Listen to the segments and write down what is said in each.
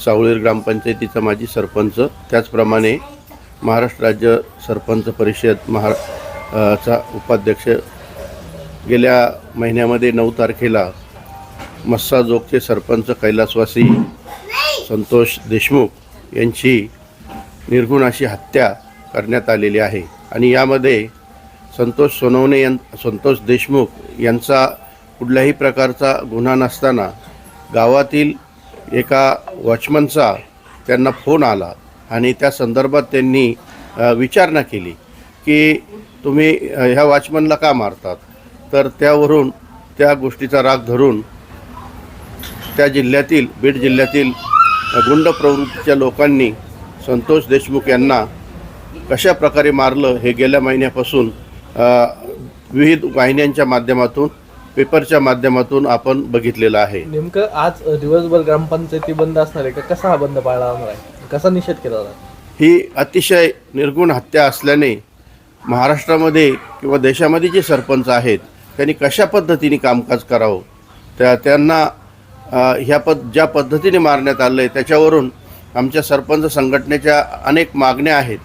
सावळीर ग्रामपंचायतीचा माजी सरपंच, त्याचप्रमाणे महाराष्ट्र राज्य सरपंच परिषद चा उपाध्यक्ष। गेल्या महिन्यामध्ये 9 तारखेला मस्साजोगचे सरपंच कैलासवासी संतोष देशमुख यांची निर्घृण अशी हत्या करण्यात आलेली आहे आणि यामध्ये संतोष देशमुख यांचा कुठल्याही प्रकारचा गुन्हा नसताना गावातील एका वॉचमनचा त्यांना फोन आला आणि त्या संदर्भात त्यांनी विचारणा केली की तुम्ही ह्या वॉचमनला का मारतात। तर त्यावरून त्या गोष्टीचा राग धरून त्या जिल्ह्यातील बीड जिल्ह्यातील गुंड प्रवृत्तीच्या लोकांनी संतोष देशमुख यांना कशा प्रकारे मारलं हे गेल्या महिन्यापासून विविध वाहिन्यांच्या माध्यमातून पेपरच्या माध्यमातून आपण बघितलेलं आहे। नेमकं आज दिवसभर ग्रामपंचायती बंद असणार आहे का? कसा हा बंद पाळला जाणार आहे? कसा निषेध केला जाणार? ही अतिशय निर्गुण हत्या असल्याने महाराष्ट्रामध्ये किंवा देशामध्ये जे सरपंच आहेत त्यांनी कशा पद्धतीने कामकाज करावं, त्यांना ज्या पद्धतीने मारण्यात आलं आहे त्याच्यावरून आमच्या सरपंच संघटनेच्या अनेक मागण्या आहेत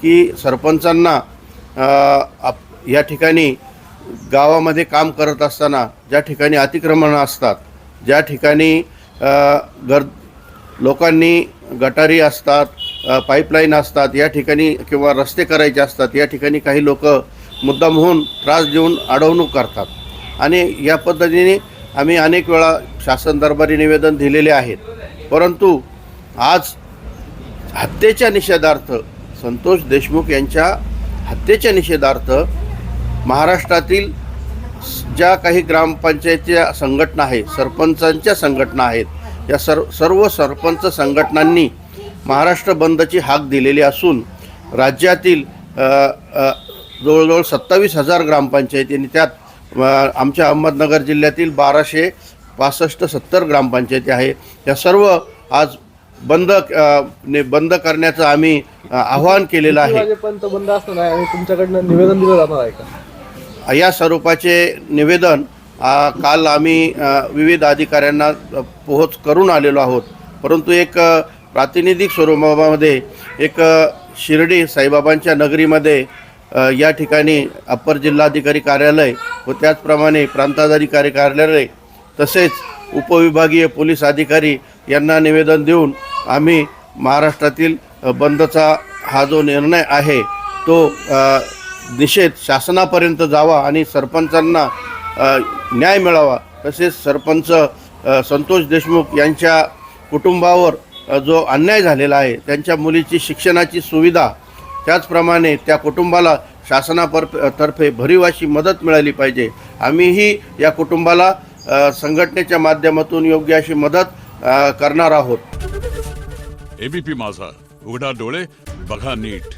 की सरपंचांना या ठिकाणी गावामध्ये काम करत असताना ज्या ठिकाणी अतिक्रमणं असतात, ज्या ठिकाणी लोकांनी गटारी असतात, पाईपलाईन असतात, या ठिकाणी किंवा रस्ते करायचे असतात, या ठिकाणी काही लोक मुद्दाम होऊन त्रास देऊन अडवणूक करतात आणि या पद्धतीने आम्ही अनेक वेळा शासन दरबारी निवेदन दिलेले आहेत। परंतु आज हत्येच्या निषेधार्थ, संतोष देशमुख यांच्या हत्येच्या निषेधार्थ महाराष्ट्रातील ज्या काही ग्रामपंचायतीच्या संघटना आहेत, सरपंचांच्या संघटना आहेत, या सर्व सरपंच संघटनांनी महाराष्ट्र बंदची हाक दिलेली असून राज्यातील जवळजवळ 27,000 ग्रामपंचायतींनी, त्यात आमच्या अहमदनगर जिल्ह्यातील 1265-70 ग्रामपंचायती आहे, या सर्व आज बंद करण्याचं आम्ही आवाहन केलेलं आहे। पण तो बंद असणार आहे आणि तुमच्याकडनं निवेदन दिलं जाणार आहे का? या स्वरूपाचे निवेदन काल आम्ही विविध अधिकाऱ्यांना पोहोच करून आलेलो आहोत। परंतु एक प्रातिनिधिक स्वरूपामध्ये एक शिर्डी साईबाबांच्या नगरीमध्ये या ठिकाणी अप्पर जिल्हाधिकारी कार्यालय व त्याचप्रमाणे प्रांताधिकारी कार्यालय तसेच उपविभागीय पोलीस अधिकारी यांना निवेदन देऊन आम्ही महाराष्ट्रातील बंदचा हा जो निर्णय आहे तो निषेध शासनापर्यंत जावा आणि सरपंचांना न्याय मिळावा। तसेच सरपंच संतोश देशमुख यांच्या कुटुंबावर जो अन्याय झालेला आहे, त्यांच्या मुलीची शिक्षणाची सुविधा, त्याचप्रमाणे त्या कुटुंबाला शासनातर्फे भरीव अशी मदत मिळाली पाहिजे। आम्हीही या कुटुंबाला संघटनेच्या माध्यमातून योग्य अशी मदत करणार आहोत। एबीपी माझा, उघडा डोळे बघा नीट।